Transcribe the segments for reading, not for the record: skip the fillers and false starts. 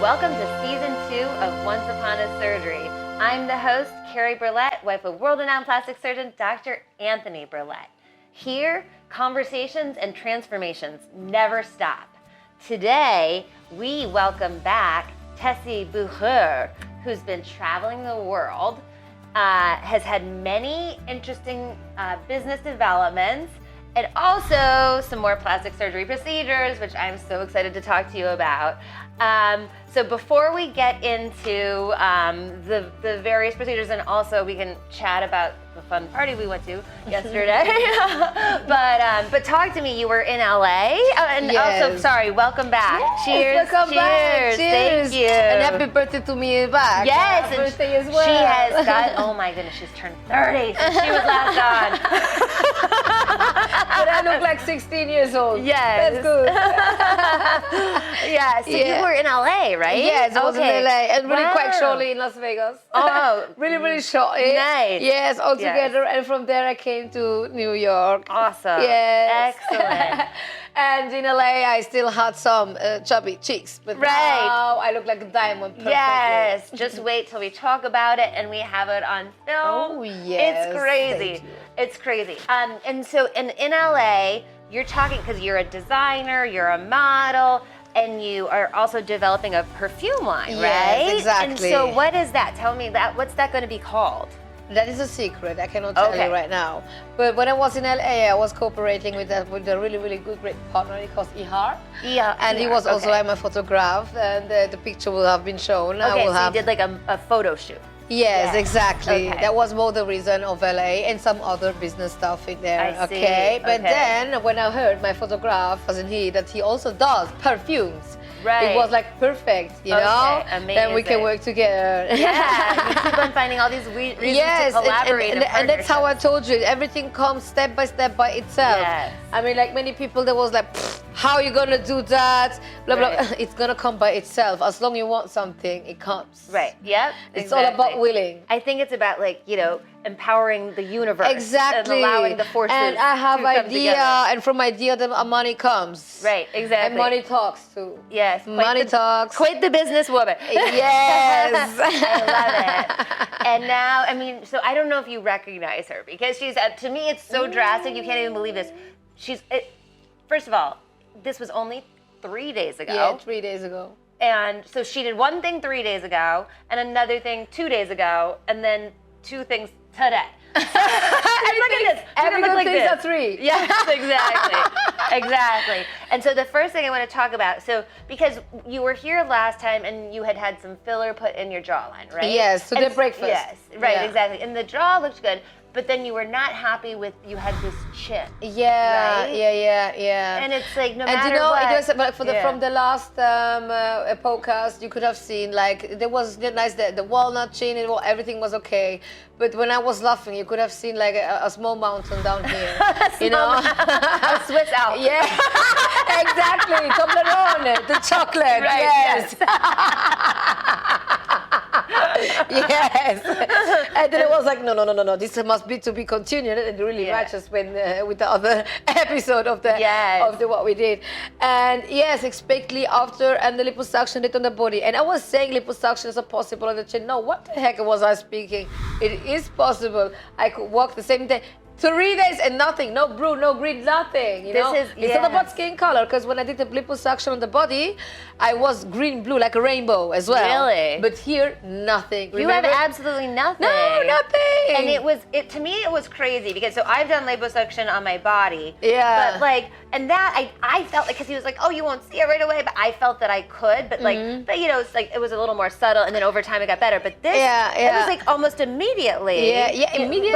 welcome to Season 2 of Once Upon a Surgery. I'm the host, Carrie Burlett, wife of world-renowned plastic surgeon Dr. Anthony Burlett. Here, conversations and transformations never stop. Today, we welcome back Tessie, who's been traveling the world, has had many interesting business developments, and also some more plastic surgery procedures, which I'm so excited to talk to you about. So before we get into the various procedures, and also we can chat about the fun party we went to yesterday. but talk to me. You were in LA, and Yes. also sorry. Welcome back. Yes, Cheers. welcome back. Cheers. Thank you. And happy birthday to me back. Yes, Happy and birthday as well. She has got. Oh my goodness, she's turned 30 since she was last on. But I look like 16 years old. Yes. That's good. Yeah. So you were in LA, right? Yes, I was in LA and really quite Wow. shortly in Las Vegas. Oh, really short. Nice. Yes, all Yes. together. And from there I came to New York. Awesome. Yes. Excellent. And in LA I still had some chubby cheeks. But Right. now I look like a diamond perfectly. Yes. Just wait till we talk about it and we have it on film. Oh, yes. It's crazy. Thank you. It's crazy. And so in LA, you're talking because you're a designer, you're a model, and you are also developing a perfume line, Yes, right? exactly. And so what is that? Tell me that. What's that going to be called? That is a secret. I cannot tell Okay. you right now. But when I was in LA, I was cooperating with a really good great partner. He calls Ihar. Yeah. And he was also my photograph, and the picture will have been shown. I Okay, will so have. you did like a photo shoot. Yes, Yeah. exactly. Okay. That was more the reason of LA and some other business stuff in there. I see. Okay. But Okay. then when I heard my photograph, wasn't he, that he also does perfumes. Right. It was like perfect, you know? Okay, Then we can amazing. work together. Yeah, you keep on finding all these reasons Yes, to collaborate and that's how I partnerships. told you. Everything comes step by step by itself. Yes. I mean, like many people, there was like, how are you gonna do that? Blah blah. Right. It's gonna come by itself. As long you want something, it comes. Right. Yep. It's all about willing. I think it's about empowering the universe. Exactly. And allowing the forces And I have to come idea, together. and from idea, the money comes. Right. Exactly. And money talks too. Yes. Money talks. Quite the businesswoman. Yes. I love it. And now, I mean, so I don't know if you recognize her because she's, to me, it's so drastic. You can't even believe this. First of all, this was only 3 days ago. Yeah, 3 days ago. And so she did one thing 3 days ago, and another thing 2 days ago, and then 2 things today. And look at this. Every Look good like things this. are 3. Yes, exactly. Exactly. And so the first thing I want to talk about, so because you were here last time and you had some filler put in your jawline, right? Yes, so And the breakfast. Yes, right, Yeah. exactly. And the jaw looked good, but then you were not happy with, you had this chin. Yeah, Right? yeah. And it's like no And matter you know, what. it was but for the Yeah. from the last podcast, you could have seen like there was nice the walnut chin, everything was okay. But when I was laughing, you could have seen like a small mountain down here. You know, A Swiss Alp. yeah, exactly. Toblerone, the chocolate. Right, Yes. Yes. And then it was like, no. This must be to be continued. And it really Yeah. matches with the other episode of the Yes. of the what we did. And yes, expectly after and the liposuction did on the body. And I was saying liposuction is possible on the chin. No, what the heck was I speaking? It is possible. I could walk the same day. 3 days and nothing, no blue, no green, nothing. You know, it's not about skin color. Because when I did the liposuction on the body, I was green, blue, like a rainbow as well. Really? But here, nothing. You have Remember? absolutely nothing. No, nothing. And to me it was crazy because so I've done liposuction on my body. Yeah. But and that I felt like because he was like, oh, you won't see it right away, but I felt that I could, but but it's like it was a little more subtle, and then over time it got better. But this, it was like almost immediately. Yeah, immediately.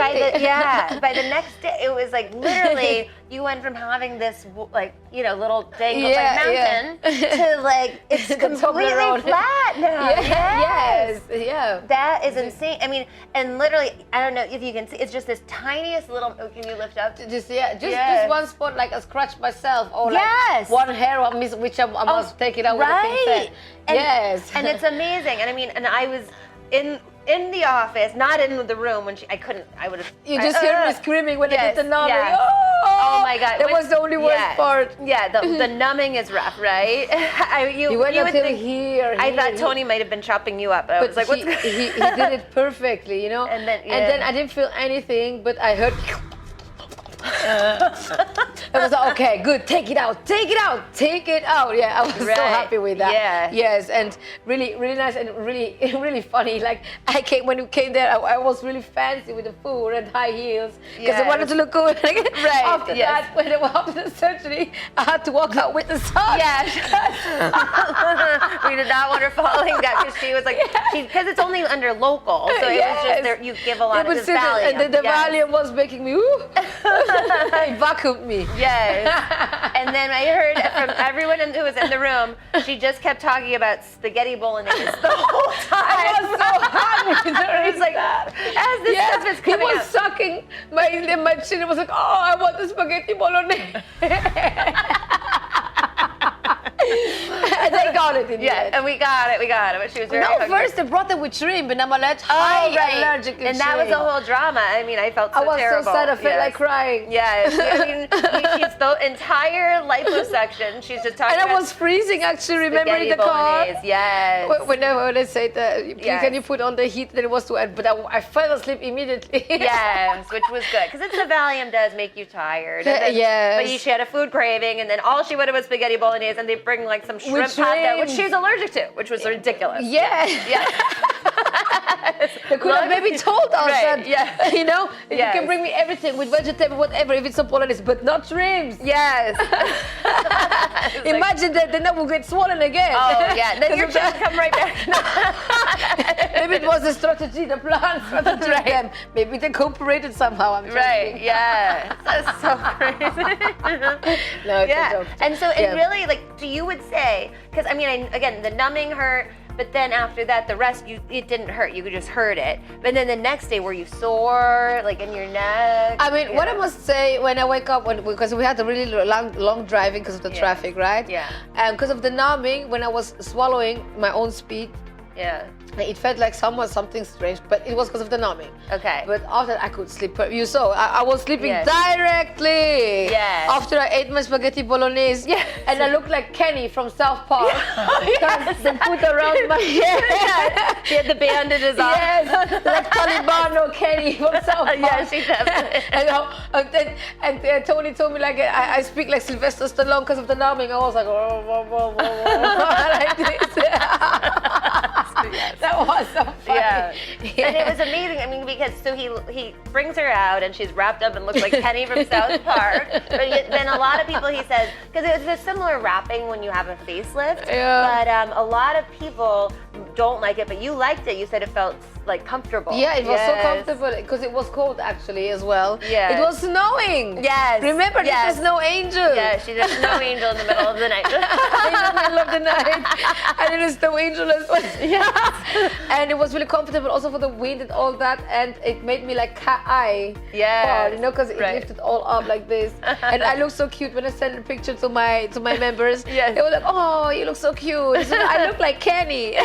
By the next day, it was like literally you went from having this little dangle mountain to like it's completely Toblerone. flat now. Yes. That is insane. I mean, and literally, I don't know if you can see, it's just this tiniest little, can you lift up? Just Yes. one spot, like I scratched myself, or Yes. like one hair which I must take it out with a pincet. Yes. And it's amazing. And I mean, and I was in the office, not in the room when I would have. You just hear me screaming when I did the novel. Yes. Oh! Oh my God. That was the only worst part. Yeah, the numbing is rough, right? You went would until think, here. I thought Tony might have been chopping you up. I was like, what's he did it perfectly, you know? And then I didn't feel anything, but I heard. I was like, okay, good, take it out. Yeah, I was so happy with that. Yeah. Yes, and really, really nice and really funny. Like when you came there, I was really fancy with the food and high heels because I wanted to look cool. After that, after the surgery, I had to walk out with the sun. Yeah. We did not want her falling down because she was like, because it's only under local, so it was just there. You give a lot of this Valium. And the Valium was making me. It vacuumed me. Yes. And then I heard from everyone who was in the room, she just kept talking about spaghetti bolognese the whole time. I was so happy during It's like, as this stuff is coming he was out. sucking my chin. It was like, oh, I want the spaghetti bolognese. And they got it in the end. And we got it. But she was very hungry. First they brought them with shrimp, and I'm allergic to And that was a whole drama. I mean, I felt so terrible. I was so sad. I felt like crying. Yes. I mean, she's the entire liposuction. She's just talking about. And I was freezing, actually, remembering the car. Yes. When I said that, can you put on the heat, then it was too, but I fell asleep immediately. Yes, which was good. Because the Valium does make you tired. Then, yes. But she had a food craving, and then all she wanted was spaghetti bolognese, and they bring like some shrimp pasta, which she's allergic to, which was ridiculous. Yeah. They could have maybe told us that, you know, you can bring me everything with vegetable, whatever, if it's a bolognese, but not shrimps. Yes. Imagine that, then that will get swollen again. Oh, yeah. Then your chest come right back. Maybe it was a strategy, the plan strategy. Right. Maybe they cooperated somehow. I'm right, yeah. That's so crazy. No, it's a joke. And so it really, like, so you would say, because I mean, again, the numbing hurt, but then after that, the rest, it didn't hurt. You just heard it. But then the next day, were you sore, like in your neck? I mean, what I must say, when I wake up, because we had a really long driving because of the traffic, right? Yeah. And because of the numbing, when I was swallowing my own speed, it felt like something strange, but it was because of the numbing. Okay. But after that, I could sleep. You saw, I was sleeping directly. Yes. After I ate my spaghetti bolognese. Yes. And I looked like Kenny from South Park. They put around my head. She had the bandages on. Yes. Like Talibano Kenny from South Park. Yeah, she definitely. And Tony told me like I speak like Sylvester Stallone because of the numbing. I was like, like this. That was so funny. Yeah. And it was amazing. I mean, because so he brings her out and she's wrapped up and looks like Penny from South Park. But then a lot of people, he says, because it was a similar wrapping when you have a facelift. Yeah. But a lot of people don't like it, but you liked it. You said it felt like comfortable. Yeah, it was so comfortable because it was cold actually as well. Yeah. It was snowing. Yes. Remember, there's a snow angel. Yeah, she's a snow angel in the middle of the night. In the middle of the night. And it is snow angel as well. Yes. And it was really comfortable also for the wind and all that, and it made me like cat eye. Yeah. You know, because it lifted all up like this. And I look so cute when I sent a picture to my members. Yes. They were like, oh, you look so cute. So I look like Kenny.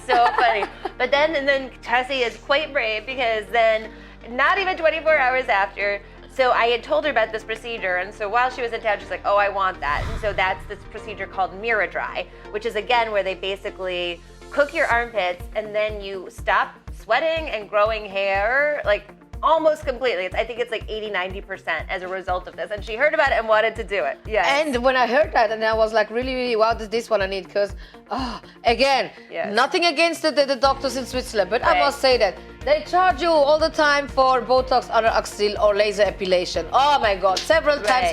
So funny. But then Tessie is quite brave because then not even 24 hours after, so I had told her about this procedure, and so while she was in town, she's like, oh, I want that. And so that's this procedure called MiraDry, which is again where they basically cook your armpits and then you stop sweating and growing hair, like almost completely. I think it's like 80-90% as a result of this. And she heard about it and wanted to do it. Yes. And when I heard that, and I was like, really, wow, this one I need, because, again, nothing against the doctors in Switzerland, but I must say that they charge you all the time for Botox, under axil, or laser epilation. Oh my God, several times.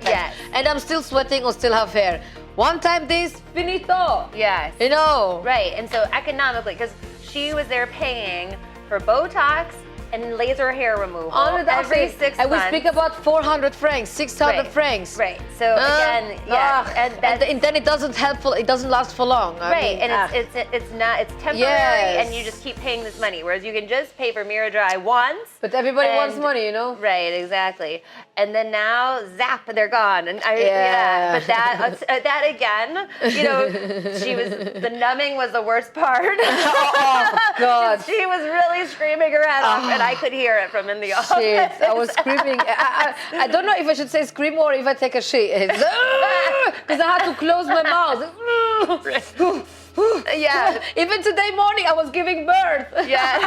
Yes. And I'm still sweating or still have hair. One time this, finito. Yes. You know. Right, and so economically, because she was there paying for Botox and laser hair removal every 6 months. And we speak about 400 francs, 600 francs. Right. So again, and then it doesn't helpful. It doesn't last for long. It's temporary, and you just keep paying this money. Whereas you can just pay for MiraDry once. But everybody wants money, you know. Right. Exactly. And then now, zap, they're gone. And but that again, you know, the numbing was the worst part. Oh God. She was really screaming her head off. and I could hear it from in the office. Shit, I was screaming. I don't know if I should say scream or if I take a shit. Because I had to close my mouth. Yeah. Even today morning, I was giving birth. Yes.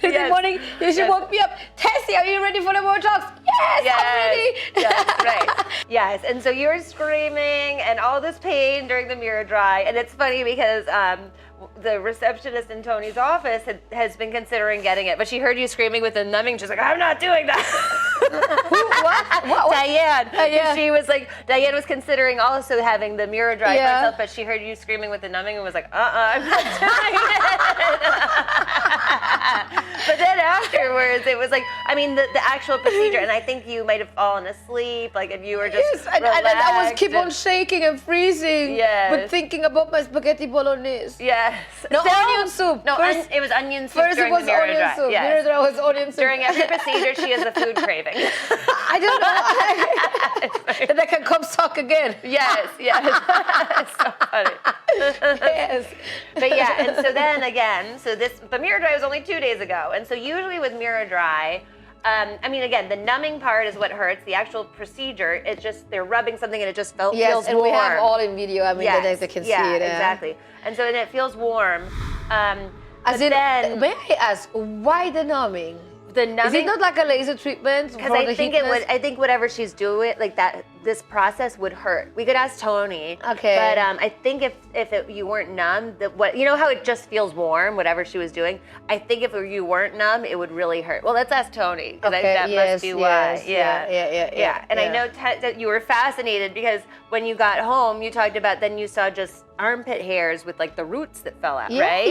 Today morning, she woke me up. Tessie, are you ready for the Botox? Yes, I'm ready. Yes, right. Yes, and so you were screaming and all this pain during the MiraDry, and it's funny because the receptionist in Tony's office has been considering getting it, but she heard you screaming with the numbing. She's like, I'm not doing that. What? Diane. She was like, Diane was considering also having the MiraDry for herself, but she heard you screaming with the numbing and was like, I'm not doing it. But then afterwards, it was like, I mean, the actual procedure, and I think you might have fallen asleep, like, and you were just and I was keep on shaking and freezing, but thinking about my spaghetti bolognese. Yes. No, onion soup. No, it was onion soup first during it was the MiraDry. onion soup. Yes. MiraDry was onion soup. During every procedure, she has a food craving. I don't know. Then I can come suck again. Yes. It's so funny. Yes. But yeah, and so then again, the MiraDry was only 2 days ago. And so usually with MiraDry, I mean, again, the numbing part is what hurts. The actual procedure, it's just they're rubbing something and it just feels warm. And we have all in video. I mean, they can see it. Exactly. And so then it feels warm. May I ask, why the numbing? The numbing, is it not like a laser treatment? Because I think it would. I think whatever she's doing, like that, this process would hurt. We could ask Tony. Okay. But I think if you weren't numb, you know how it just feels warm, whatever she was doing. I think if you weren't numb, it would really hurt. Well, let's ask Tony because I think that must be why. Yeah. And I know that you were fascinated because when you got home, you talked about then you saw just armpit hairs with like the roots that fell out, right?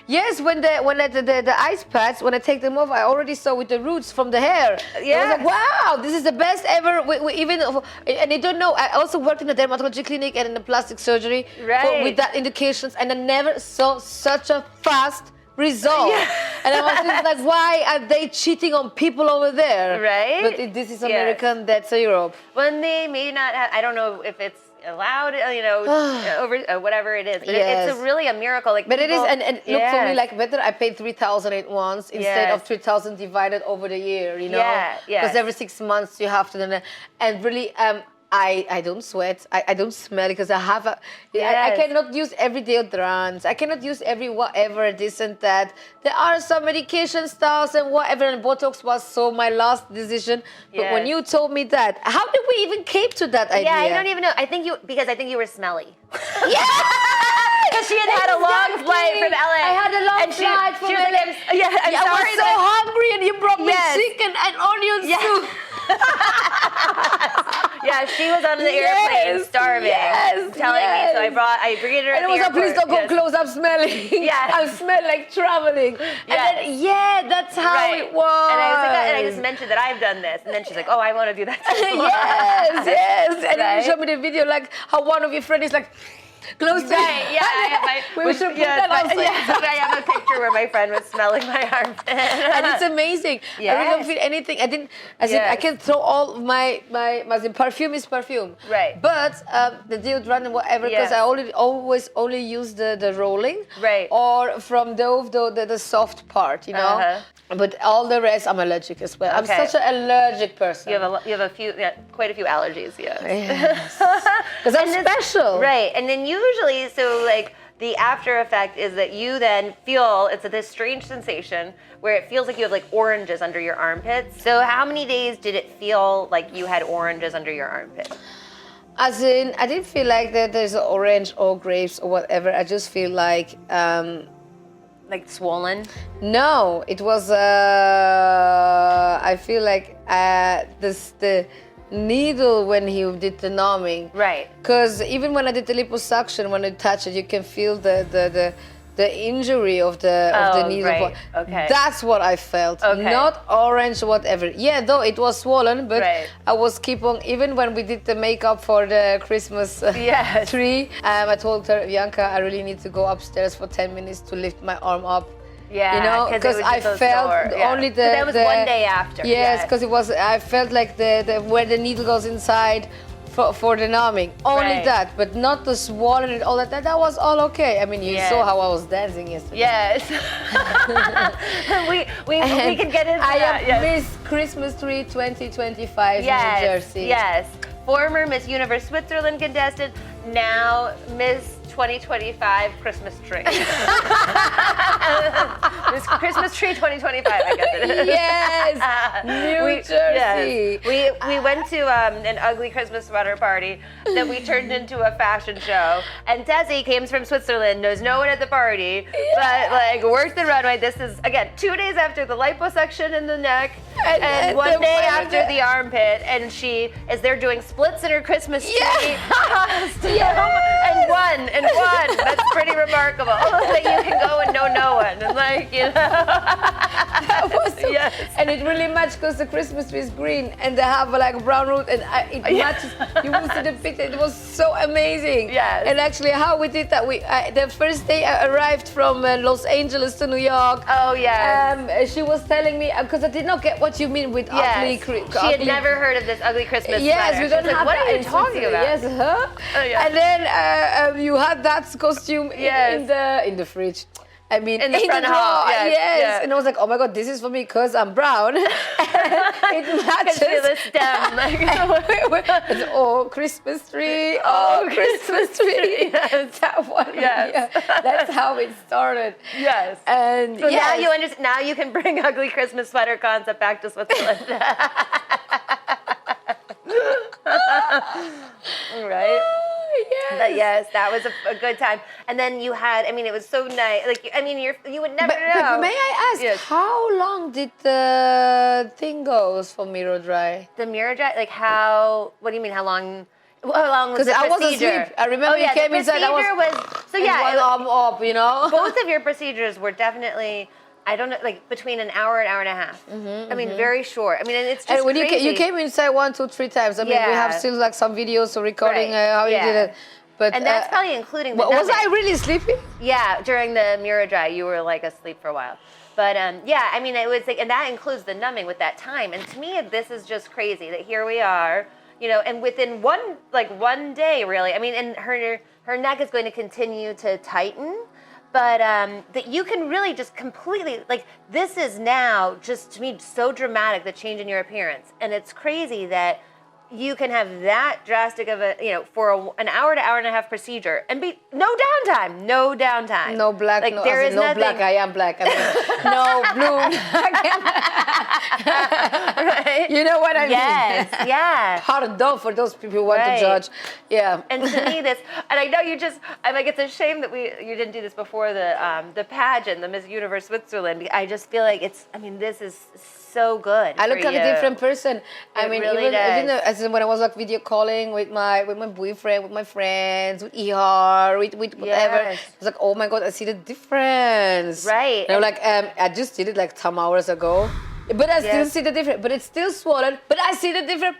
Yes. When the ice pads, when I take them off, I already saw with the roots from the hair. Yeah. I was like, wow, this is the best ever. And they don't know. I also worked in a dermatology clinic and in the plastic surgery with that indications, and I never saw such a fast result. And I was just like, why are they cheating on people over there? Right. But this is American, that's Europe. When they may not have, I don't know if it's allowed, over whatever it is. But it's really a miracle. Like, but people, it is, and look for me, like better I paid 3,000 at once instead of 3,000 divided over the year, you know? Because every 6 months you have to, and really, I don't sweat. I don't smell because I have I cannot use every deodorant. I cannot use every whatever, this and that. There are some medication styles and whatever, and Botox was my last decision. But when you told me that, how did we even came to that idea? Yeah, I don't even know. I think you were smelly. Because she had a long flight from LA. I had a long flight from LA. I was so hungry, and you brought me chicken and onion soup. She was on the airplane starving, telling me. So I greeted her. And it was please don't come close, I'm smelling. I smell like traveling. And then, that's how it was. And I was like, and I just mentioned that I've done this, and then she's like, oh, I want to do that too. Yes. And then you showed me the video, like how one of your friends is like, close to we should put that also. I have a picture where my friend was smelling my armpit. And it's amazing. I really don't feel anything. I can throw all my perfume is perfume. Right. But the deodorant and whatever, because I always only use the rolling. Right. Or from Dove, the soft part, you know. But all the rest, I'm allergic as well. I'm such an allergic person. You have quite a few allergies, Because I'm special. Right. And then usually, like the after effect is that you then feel, it's this strange sensation where it feels like you have like oranges under your armpits. So how many days did it feel like you had oranges under your armpits? As in, I didn't feel like that there's orange or grapes or whatever. I just feel like... like swollen? No, it was, I feel like the needle when he did the numbing. Right. Because even when I did the liposuction, when I touch it, you can feel the injury of the needle. Right. Okay. That's what I felt. Okay. Not orange or whatever. Yeah, though it was swollen, but I was keep on, even when we did the makeup for the Christmas tree, I told her, Bianca, I really need to go upstairs for 10 minutes to lift my arm up. Yeah, you know, because I felt only the. But that was 1 day after. Yes, because it was. I felt like the where the needle goes inside for the numbing. Only Right. that, but not the swollen and all that. That was all okay. I mean, you Yes. saw how I was dancing yesterday. Yes. we can get into I that. am Yes. Miss Christmas Tree 2025 Yes. New Jersey. Yes. Former Miss Universe Switzerland contestant, now Miss 2025 Christmas Tree. Miss Christmas Tree 2025, I guess it is. Yes, New Jersey. Yes. We went to an ugly Christmas sweater party that we turned into a fashion show. And Tessie came from Switzerland, knows no one at the party, but like worked the runway. This is, again, 2 days after the liposuction in the neck and 1 day after the armpit. And she is there doing splits in her Christmas tree costume. And won. That's pretty remarkable that you can go and know no one. And like, you know. That was so, Yes. and it really matched because the Christmas tree is green and they have like brown root and it matches. You will see the picture. It was so amazing. Yes. And actually, how we did that, the first day I arrived from Los Angeles to New York. Oh, yes. She was telling me because I did not get what you mean with ugly. She had never heard of this ugly Christmas Yes, sweater. we don't She's like, have what that are you in talking Switzerland. about? Yes, huh? Oh, yeah. And then you had that costume in the fridge. I mean, In the front drawer. hall, yes, yeah. And I was like, oh my God, this is for me because I'm brown. And it matches. the stem. It's, oh, Christmas tree. Oh, Christmas tree. Yes. That one. Yes. Yeah. That's how it started. Yes. And So yes. now you understand. Now you can bring ugly Christmas sweater concept back to Switzerland. Right? Yes. But yes, that was a good time. And then you had, I mean, it was so nice. Like, I mean, you would never know. But may I ask, Yes. how long did the thing goes for MiraDry? The MiraDry, like how, what do you mean, how long was the I was procedure? asleep. I remember you came inside. The procedure was, so yeah. one arm up, you know? Both of your procedures were definitely, I don't know, like between an hour and a half. I mean, very short. I mean, and it's just And when crazy. you came inside 1, 2, 3 times. I mean, we have Yeah. still like some videos or recording Right. how you did it. But And that's probably including the was numbing. I really sleepy? Yeah, during the MiraDry, you were like asleep for a while. But yeah, I mean, it was like, and that includes the numbing with that time. And to me, this is just crazy that here we are, you know, and within one day, really. I mean, and her neck is going to continue to tighten, but that you can really just completely, like, this is now just to me so dramatic, the change in your appearance, and it's crazy that you can have that drastic of a, you know, for an hour to hour and a half procedure and be no downtime. No black, like no, there as is in no nothing. black. I am black. I mean, no blue. Right? You know what I Yes, mean? yeah. Pardon for those people who want Right. to judge. Yeah. And to me, this, and I know I'm like, it's a shame that you didn't do this before the pageant, the Miss Universe Switzerland. I just feel like this is so good. I look for like you. a different person. I It mean, really even does. as in when I was like video calling with my boyfriend, with my friends, with ER, with whatever, Yes. I was like, oh my God, I see the difference. Right. And I'm like, I just did it like 10 hours ago. But I still Yes. see the difference. But it's still swollen. But I see the difference.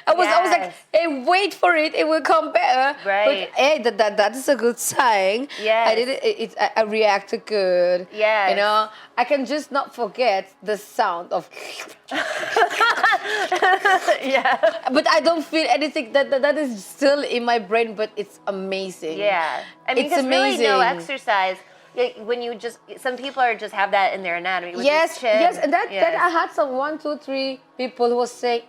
I was like, Yes. hey, wait for it. It will come better. Right. But hey, that is a good sign. Yes. I did it. I reacted good. Yes. You know, I can just not forget the sound of. Yeah. But I don't feel anything that is still in my brain. But it's amazing. Yeah. I mean, It's because really no amazing. exercise. Like, when you just, some people just have that in their anatomy. With Yes, their chin. yes, and that Yes. I had some 1, 2, 3 people who was saying,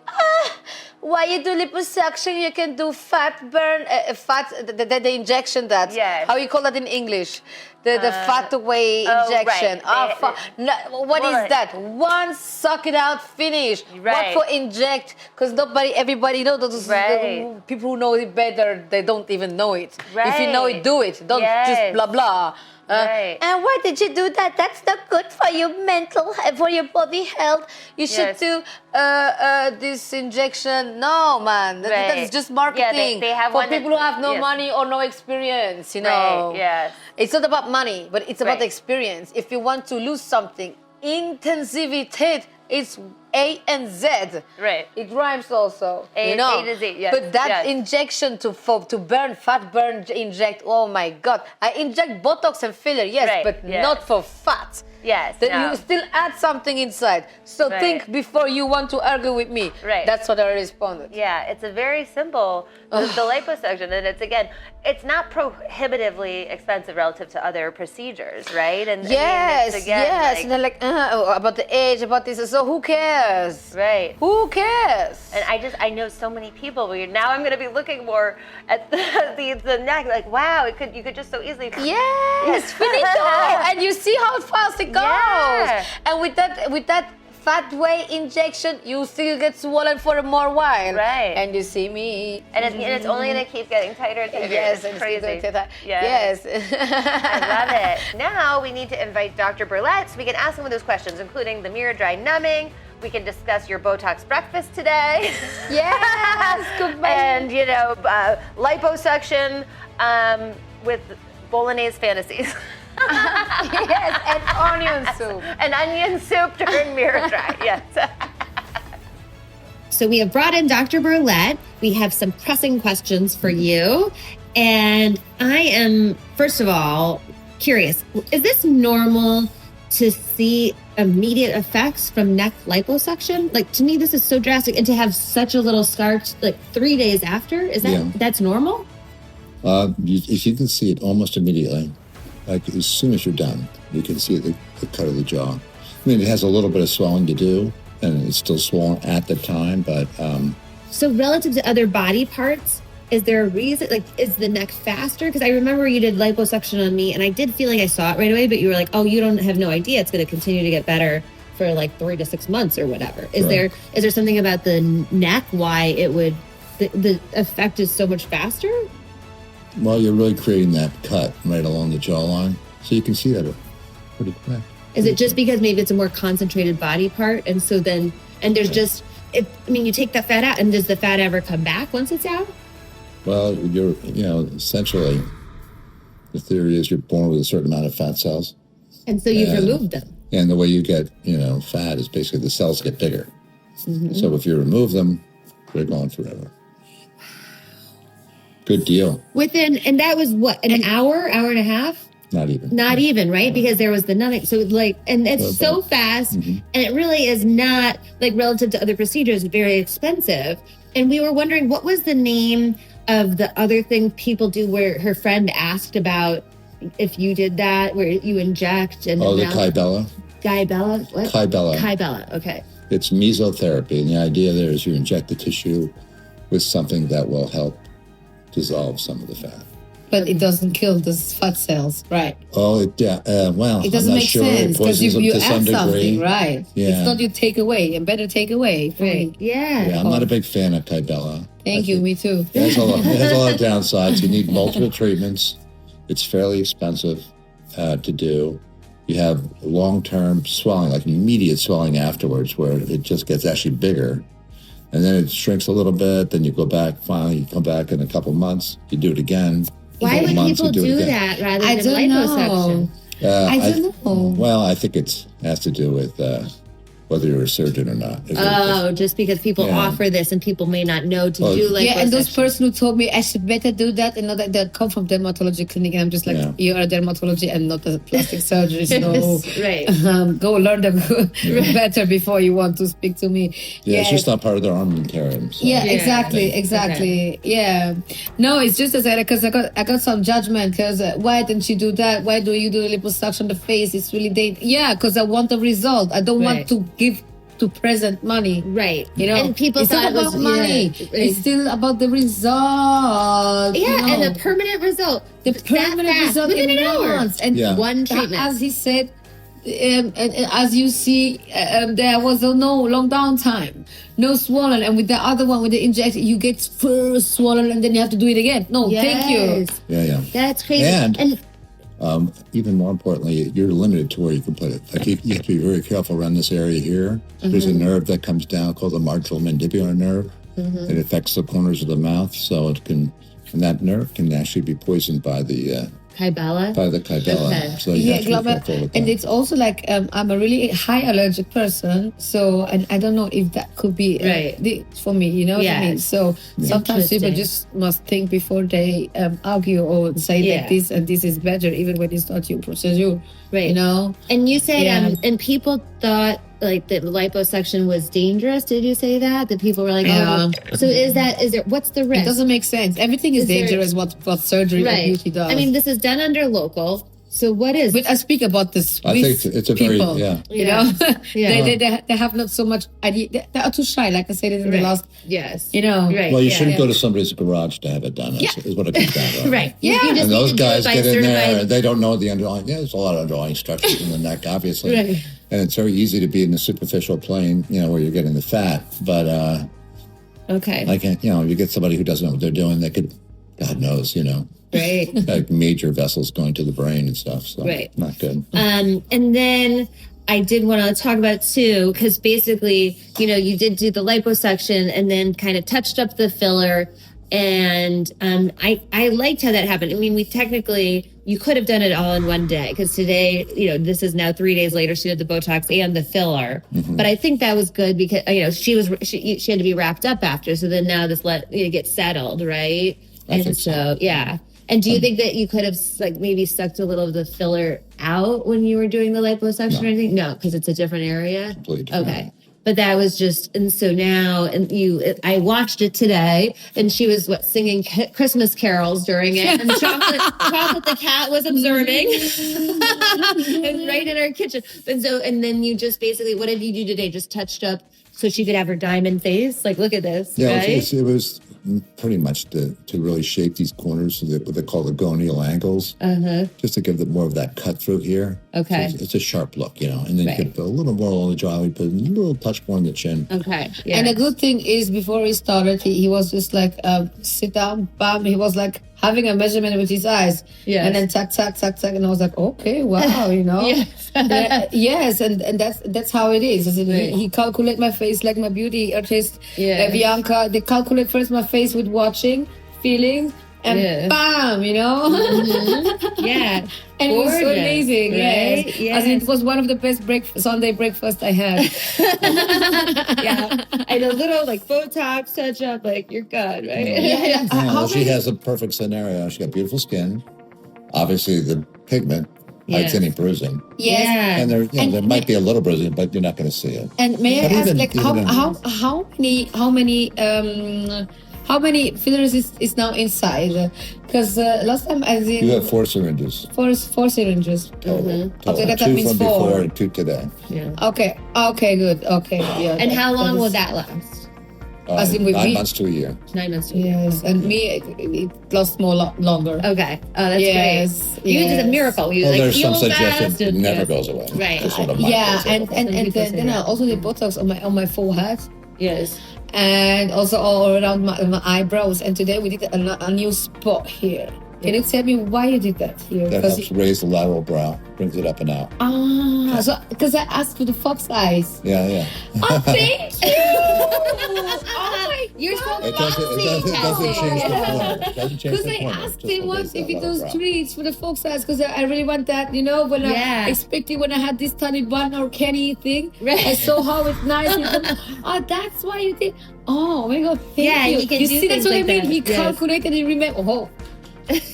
why you do liposuction? You can do fat burn, the injection that. Yes. How you call that in English? The fat away oh, injection. right. What is Well, that? One, suck it out, finish. Right. What for inject? Because everybody knows those Right. people who know it better, they don't even know it. If you know it, Right. do it. Don't Yes. just blah blah. Right. And why did you do that? That's not good for your for your body health. You should Yes. do this injection. No, man. Right. That's just marketing they have for one that- people who have no yes. money or no experience. You know. Right, yes. It's not about money, but it's about Right. experience. If you want to lose something, intensivity. It's A and Z. Right. It rhymes also. A to Z, yes, But that yes. injection to fat burn inject, oh my God. I inject Botox and filler, yes, Right, but yes. not for fat. Yes, Then no. you still add something inside. So Right. think before you want to argue with me. Right. That's what I responded. Yeah, it's a very simple, the liposuction, and it's not prohibitively expensive relative to other procedures, right? And Yes, it's, again, yes. like- And they're like, about the age, about this. So who cares? right. Who cares? And I know so many people where now I'm going to be looking more at the neck, like, wow, you could just so easily. Yes, finito. And you see how fast it goes. Yeah. And with that fat way injection, you still get swollen for a more while. Right. And you see me. And it's only going to keep getting tighter and tighter. Yes, it's and crazy. Yes. I love it. Now we need to invite Dr. Burlette so we can ask him those questions, including the MiraDry numbing. We can discuss your Botox breakfast today. Yes, goodbye. And, liposuction with bolognese fantasies. Yes, and onion soup. And onion soup during MiraDry, yes. So we have brought in Dr. Burlette. We have some pressing questions for you. And I am, first of all, curious. Is this normal to see immediate effects from neck liposuction? Like, to me, this is so drastic. And to have such a little scar, like 3 days after, that's normal? If you can see it almost immediately, like as soon as you're done, you can see the cut of the jaw. I mean, it has a little bit of swelling to do, and it's still swollen at the time, but So relative to other body parts, is there a reason, like, is the neck faster? Because I remember you did liposuction on me, and I did feel like I saw it right away, but you were like, oh, you don't have no idea. It's going to continue to get better for like 3 to 6 months or whatever. Is there something about the neck why it would, the effect is so much faster? well, you're really creating that cut right along the jawline, so you can see that pretty quick. Is it just because maybe it's a more concentrated body part, and so then, and there's just, you take that fat out, and does the fat ever come back once it's out? Well, essentially, the theory is you're born with a certain amount of fat cells, And so you've Yeah. removed them. and the way you get, fat is basically the cells get bigger. So if you remove them, they're gone forever. Good deal. And that was what, an hour and a half? Not even. Not even, right? Because there was the numbing. So and it's so fast, and it really is not, like, relative to other procedures, very expensive. And we were wondering, what was the name of the other thing people do where her friend asked about if you did that, where you inject and Oh, the now- Kybella? Kybella? What? Kybella. Kybella, okay. It's mesotherapy, and the idea there is you inject the tissue with something that will help dissolve some of the fat. But it doesn't kill the fat cells, right? Oh, well, It doesn't I'm not make sure. sense It because poisons them you to some add degree. something, right? Yeah. It's not you take away, a better take away. For Right. me. Yeah. Yeah, I'm not a big fan of Kybella. Thank you, me too. It has a lot of downsides. You need multiple treatments. It's fairly expensive to do. You have long-term swelling, like immediate swelling afterwards, where it just gets actually bigger. And then it shrinks a little bit. Then you go back, finally you come back in a couple months. You do it again. Why would months, people you do it again. that rather I than don't liposuction? know. I don't know. Well, I think it has to do with whether you're a surgeon or not. Oh, just because people Yeah. offer this and people may not know to Well, do liposuction. Yeah, and those person who told me I should better do that and not that they come from dermatology clinic, and I'm just like, Yeah. you are a dermatology and not a plastic surgeon, so Right. go learn them better before you want to speak to me. Yeah, it's just not part of their armamentarium. So. Yeah, Yeah. exactly. Yeah, no, it's just as because I got some judgment because why didn't you do that? Why do you do the liposuction on the face? It's really yeah, because I want the result. I don't Right. want to give to present money. Right. You know, and people it's thought not it was about money. Yeah, It's still about the result. yeah, you know. and the permanent result. The That permanent fast, result within in an hour. months. And Yeah. One treatment. as he said, and as you see, there was no long downtime, no swollen. And with the other one, with the injection, you get first swollen and then you have to do it again. No, thank you. Yes. Yeah. That's crazy. And even more importantly, you're limited to where you can put it. Like you have to be very careful around this area here. There's a nerve that comes down called the marginal mandibular nerve. It affects the corners of the mouth, so it can, and that nerve can actually be poisoned by the Kybella? By the Kybella. Okay. So you have to be Glauber, careful with and that. it's also like I'm a really high allergic person, so and I don't know if that could be for me. You know what I mean? Yes. So sometimes people Interesting. just must think before they argue or say that this and this is better, even when it's not your procedure. Right. You know. And you said, Yeah. and people thought like that liposuction was dangerous. Did you say that? That people were like, Yeah. oh. So is there, what's the risk? It doesn't make sense. Everything is Is there- dangerous. What surgery or Right. beauty does. I mean, this is done under local. So what is? But I speak about the Swiss I think it's a very, people. yeah. You know, Yeah. they have not so much idea. They are too shy, like I said in the last. Yes. You know, Right. Well, you yeah. shouldn't go to somebody's garage to have it done, is what it comes down to. Right. Yeah. You just And need those to do it guys by get in there certified- and they don't know the underlying. Yeah, there's a lot of underlying structures in the neck, obviously. Right. And it's very easy to be in the superficial plane, where you're getting the fat. But Okay. I can't, you get somebody who doesn't know what they're doing. They could, God knows, Right. like major vessels going to the brain and stuff. So Right. not good. And then I did want to talk about too, because basically, you did do the liposuction and then kind of touched up the filler. And I liked how that happened. I mean, you could have done it all in one day because today, this is now 3 days later. She did the Botox and the filler, but I think that was good because she had to be wrapped up after. So then now this get settled, right? I think so. Yeah. And do you think that you could have maybe sucked a little of the filler out when you were doing the liposuction or anything? No, because it's a different area. Completely different. Okay. But that was just, and so now, I watched it today, and she was singing Christmas carols during it, and Chocolate the cat was observing, and right in our kitchen. And then you just basically, what did you do today? Just touched up so she could have her diamond face. Like, look at this, Yeah, right? it was pretty much to really shape these corners, so what they call the gonial angles, just to give them more of that cut through here. Okay. So it's a sharp look, and then Right. you could put a little more on the jaw, we put a little touch more on the chin. Okay. Yeah. And the good thing is, before he started, he was just like, sit down, bam. He was like having a measurement with his eyes. Yes. And then tack, tack, tack, tack. And I was like, okay, wow, Yes. Yes, and that's how it is. As in, he calculate my face like my beauty artist, Yeah. Bianca. They calculate first my face with watching, feeling, and bam, Yeah. And it was so Gorgeous, amazing, right? yes. Yes. As in, it was one of the best Sunday breakfast I had. Yeah. And a little Botox touch up, you're good, right? Yeah, How well, she many- has a perfect scenario. She got beautiful skin, obviously the pigment hides Yes. any bruising, Yes. Yeah. and there And- there might be a little bruising, but you're not going to see it. And may I But ask, even- how many fillers is now inside? Because last time I did You have 4 syringes four syringes. total. Okay, that 2 means from 4. before and 2 today. Okay, good. Okay, yeah. And that- how long that will is- that last? As in with 9 me? months to a year. 9 months. Yes, and me it lasts longer. Okay. Oh, that's Yes, great. You just a yes. miracle. You Well, there's heal some fast suggestions it and- never yeah. goes away. Right. Just one of mine Yeah, goes and away. and Some and people then, say then I that. also did Botox on my forehead. Yes. And also all around my eyebrows. And today we did a new spot here. Can you tell me why you did that here? That Because helps raise the lateral brow, brings it up and out. so because I asked for the fox eyes. Yeah. Oh, thank you. Oh my You're so It doesn't change the form. It doesn't change Because the I form. asked Just him to once raise if that he does lateral brow. treats for the fox eyes because I really want that, when Yeah. I expected when I had this tiny bun or candy thing. Right. I saw how it's nice. That's why you did. Oh my God. Thank Yeah, you. he can You do see, that's things what I like mean. that. He Yes. calculated and remember. Oh.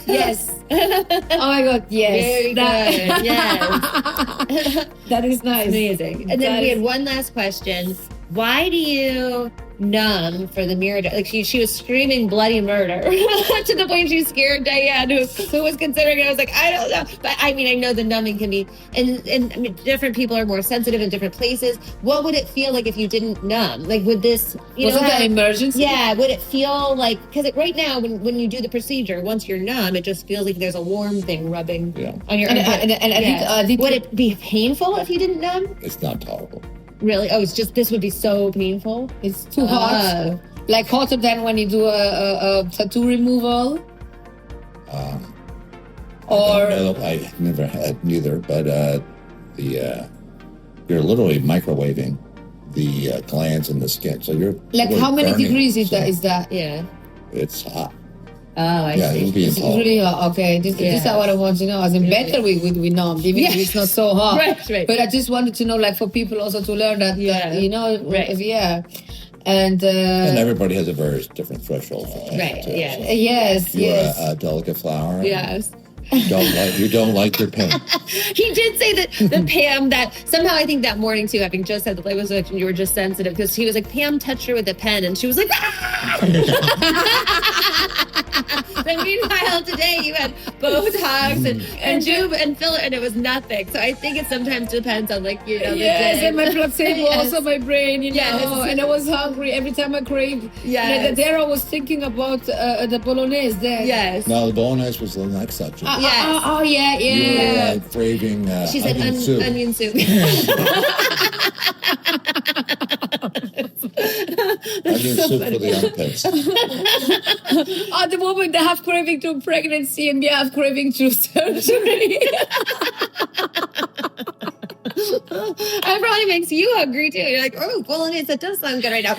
Yes. Oh my God. Yes. Very good. Yes. That is nice. Amazing. And then we had one last question. Why do you numb for the MiraDry? She was screaming bloody murder to the point she scared Diane, who was considering it. I was like, I don't know. But I mean, I know the numbing can be, and I mean, different people are more sensitive in different places. What would it feel like if you didn't numb? Would this, Was it an emergency? Yeah, would it feel like, because right now when you do the procedure, once you're numb, it just feels like there's a warm thing rubbing on your And armpit. I did. Would it be painful if you didn't numb? It's not tolerable. Really? Oh, it's just, this would be so painful. It's too hot. Oh. Like hotter than when you do a tattoo removal. Or I never had neither, but you're literally microwaving the glands in the skin. So you're like really how many burning. degrees is So that? Is that? Yeah. It's hot. I Yeah, see. it would be It's intolerable. really hot. Okay, this is what I want to know. As in better we numb, even if it's not so hot. Right. But I just wanted to know, like, for people also to learn that, you know, Right. yeah. And And everybody has a very different threshold for pain. Right, too. yeah. yes, You're yes. a delicate flower. and Yes. You don't like your pain. He did say that the Pam that somehow I think that morning too, having just said that liposuction, you were just sensitive because he was like, Pam touched her with a pen and she was like, ah! Then meanwhile today you had Botox and tube and filler and it was nothing. So I think it sometimes depends on like, you know, the Yes, day. and my placebo, Yes. also my brain, you know, Yes. and I was hungry every time I craved. Yes. And there I was thinking about the bolognese there. Yes. No, the bolognese was the next subject. Yes. Oh, yeah, You yeah. were craving She said onion soup. onion soup. Onion soup for the armpits. At the moment, I have craving to pregnancy and we have craving to surgery. That probably makes you hungry too. You're like, oh, bolognese, that does sound good right now.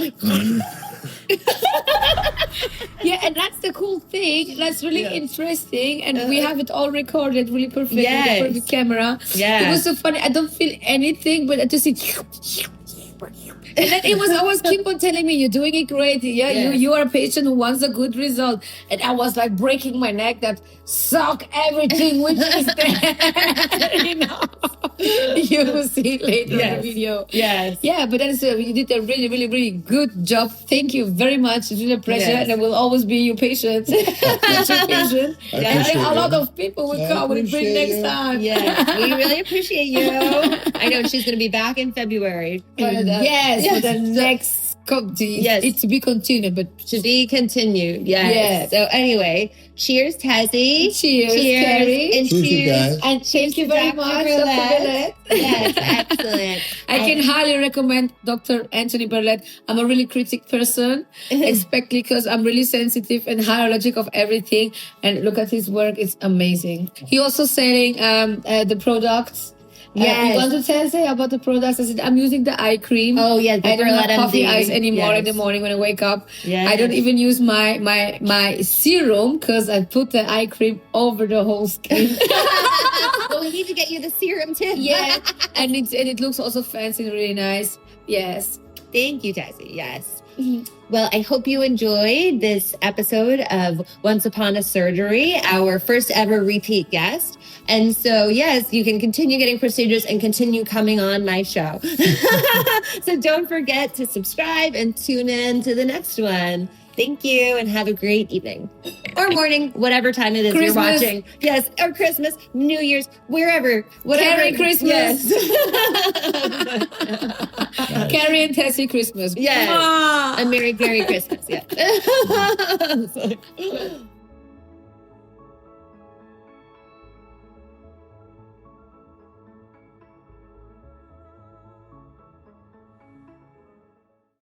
Yeah, and that's the cool thing. That's really interesting. And we have it all recorded really perfect Yes. with the perfect camera. Yeah. It was so funny. I don't feel anything, but I just see. And then it was always keep on telling me, you're doing it great. Yeah, Yes. you are a patient who wants a good result. And I was like breaking my neck that suck everything which is there. You know, you will see later in Yes. the video. Yes. Yeah, but that's you did a really, really, really good job. Thank you very much. It's really a pleasure, Yes. and I will always be your patient. Future patient. I And appreciate a lot it. of people will I come and bring appreciate next you. time. Yes, we really appreciate you. I know she's going to be back in February. But, Yes, for the so- next Yes. it's to be continued, but to be continued. Yes. Yes. So anyway, cheers, Tessie. Cheers, Carrie. And Cheers, you guys. and thank you very Dr. much, Burlette. Dr. Burlette. Yes, excellent. I can highly recommend Dr. Anthony Burlette. I'm a really critic person, especially because I'm really sensitive and high allergic of everything. And look at his work; it's amazing. He also selling the products. Yes. You want to say about the products? I said I'm using the eye cream. Oh, yes, the I don't have Burlette coffee MD. eyes anymore in Yes. the morning when I wake up. Yes. I don't even use my serum because I put the eye cream over the whole skin. Well, we need to get you the serum too. Yeah, and it looks also fancy and really nice. Yes. Thank you, Tessie. Yes. Well, I hope you enjoyed this episode of Once Upon a Surgery, our first ever repeat guest. And so, yes, you can continue getting procedures and continue coming on my show. So don't forget to subscribe and tune in to the next one. Thank you and have a great evening or morning, whatever time it is you're Christmas. watching. Yes, or Christmas, New Year's, wherever, whatever. Merry Christmas. Yes. Carrie and Tessie Christmas. Yes. Mwah. A Merry Christmas. Yeah.